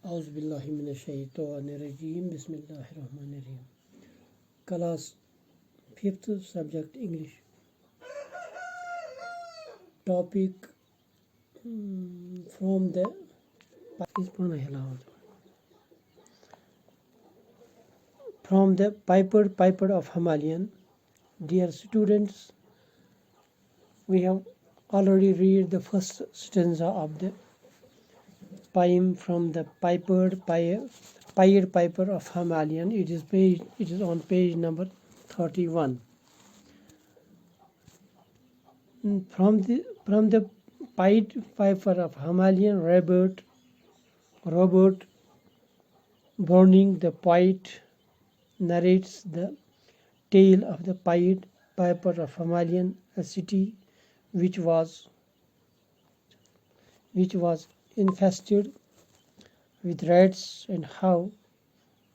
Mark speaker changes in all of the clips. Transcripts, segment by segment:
Speaker 1: اعوذ باللہ من الشیطان الرجیم بسم اللہ الرحمن الرحیم. Class 5th subject English. Topic from the Piper of Himalayan. Dear students, we have already read the first stanza of the poem from the Pied Piper of Himalayan. It is on page number 31. From the Pied Piper of Himalayan, Robert Browning, the poet, narrates the tale of the Pied Piper of Himalayan, a city which was infested with rats, and how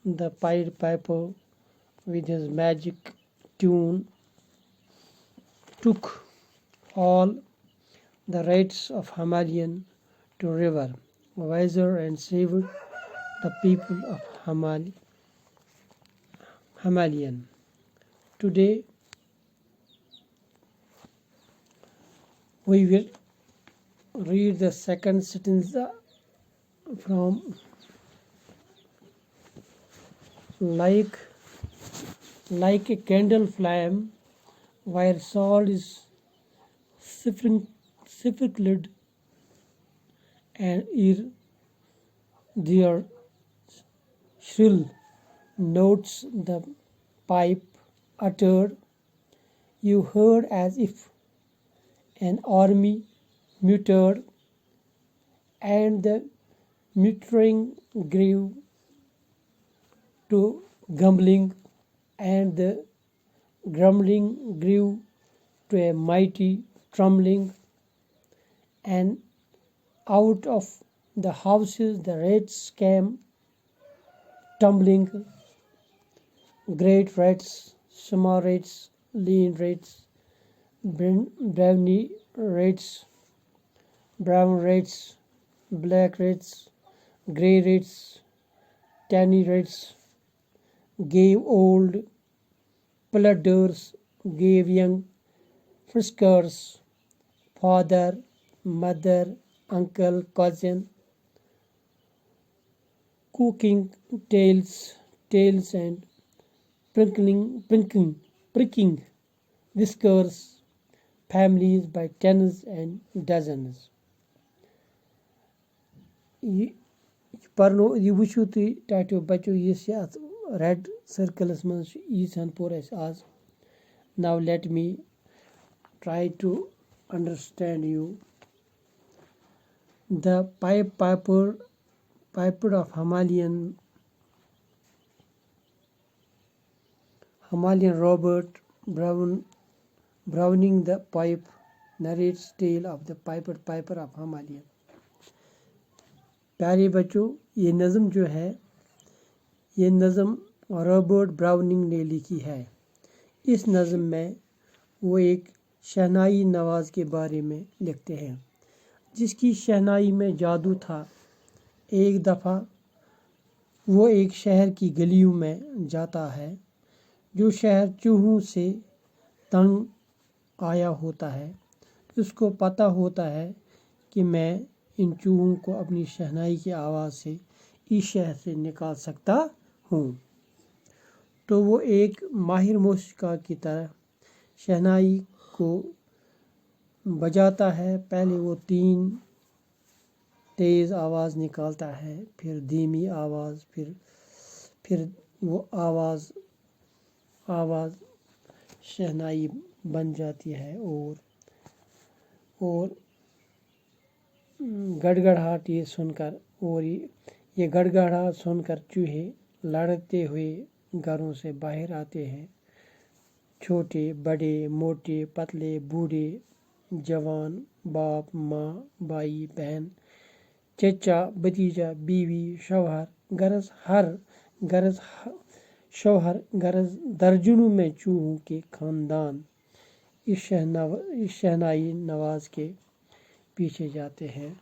Speaker 1: the Pied Piper, with his magic tune, took all the rats of Himalayan to river, wiser, and saved the people of Himalayan. Today we will read the second stanza from like a candle flame where salt is sprinkled, and ere their shrill notes the pipe uttered, you heard as if an army muttered, and the muttering grew to grumbling, and the grumbling grew to a mighty trembling, and out of the houses the rats came tumbling, great rats, small rats, lean rats, browny rats, brown rats, black rats, grey rats, tiny rats, gave old plodders, gave young friskers, father, mother, uncle, cousin, cooking tails, and pricking whiskers, families by tens and dozens. یہ وٕچھِو تُہۍ ٹاٹیو بچو یُس یہِ اَتھ red سٔرکٕلَس منٛز چھُ ییٖژہن پوٚر اَسہِ آز. Now let me try to understand you. The Pied Piper of Himalayan Robert Browning, the poet, narrates tale of the Pied Piper of Himalayan. پیارے بچوں، یہ نظم جو ہے یہ نظم رابرٹ براؤننگ نے لکھی ہے. اس نظم میں وہ ایک شہنائی نواز کے بارے میں لکھتے ہیں جس کی شہنائی میں جادو تھا. ایک دفعہ وہ ایک شہر کی گلیوں میں جاتا ہے جو شہر چوہوں سے تنگ آیا ہوتا ہے. اس کو پتہ ہوتا ہے کہ میں ان چوہوں کو اپنی شہنائی کی آواز سے اس شہر سے نکال سکتا ہوں. تو وہ ایک ماہر موسیقار کی طرح شہنائی کو بجاتا ہے. پہلے وہ 3 تیز آواز نکالتا ہے، پھر دھیمی آواز، پھر وہ آواز شہنائی بن جاتی ہے. اور گڑگڑاہٹ یہ گڑگڑاہٹ سن کر چوہے لڑتے ہوئے گھروں سے باہر آتے ہیں. چھوٹے، بڑے، موٹے، پتلے، بوڑھے، جوان، باپ، ماں، بھائی، بہن، چچا، بھتیجا، بیوی، شوہر، غرض درجنوں میں چوہوں کے خاندان اس شہنائی نواز کے پیچھے جاتے ہیں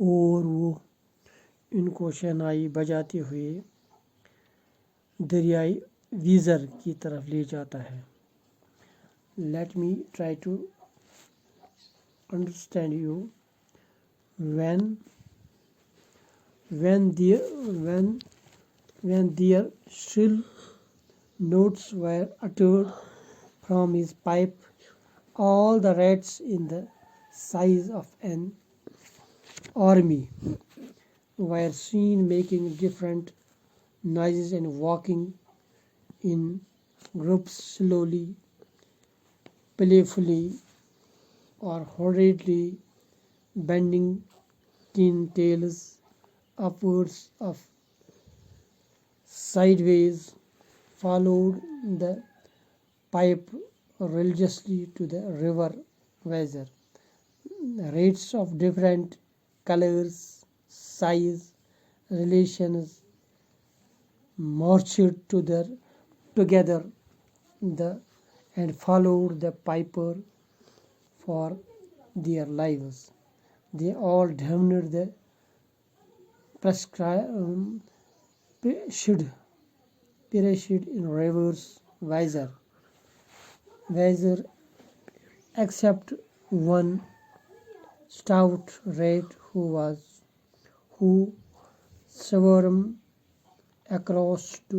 Speaker 1: اور وہ ان کو شہنائی بجاتے ہوئے دریائے ویزر کی طرف لے جاتا ہے. Let me try to understand you. When their shrill notes were uttered from his pipe, all the rats in the size of an army were seen making different noises and walking in groups slowly, playfully, or hurriedly, bending thin tails upwards or sideways, followed the pipe religiously to the river Weser. Rats of different colors, size, relations marched together and followed the piper for their lives. They all drowned the perished in rivers Weser, except one stout rat who swam across to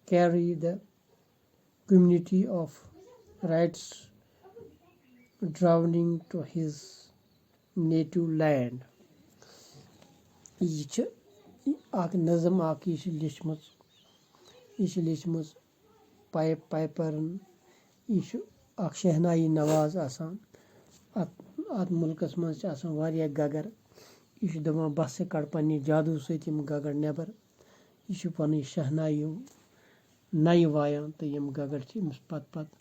Speaker 1: carry the community of rats drowning to his native land. یہ چھِ اکھ نظم اکھ یہ چھِ لیچھمٕژ پایپرن. یہ چھُ اکھ شہنائی نواز آسان. اتھ مُلکس منٛز چھِ آسان واریاہ گگر. یہ چھُ دپان بہٕ ہسا کڑٕ پننہِ جادوٗ سۭتۍ یِم گگر نٮ۪بر. یہ چھُ پنٕنۍ شہنایی نَیہِ وایان تہٕ یِم گگر چھِ أمِس پتہٕ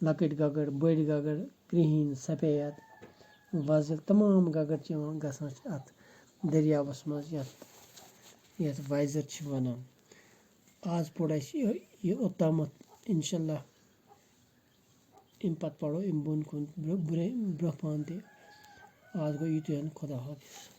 Speaker 1: لۄکٕٹۍ گگر بٔڑۍ گگر کرٛہِنۍ سفید وۄزٕلۍ تمام گگر چھِ یِوان گژھان چھِ اتھ دٔریاوس منٛز یتھ وایزر چھِ ونان. آز پوٚر اسہِ یہِ اوٚتامتھ انشاء اللہ. امہِ پتہٕ پرو امہِ بۄن کُن برونٛہہ پہن تہِ. آز گوٚو یِتُے. خدا حافظ.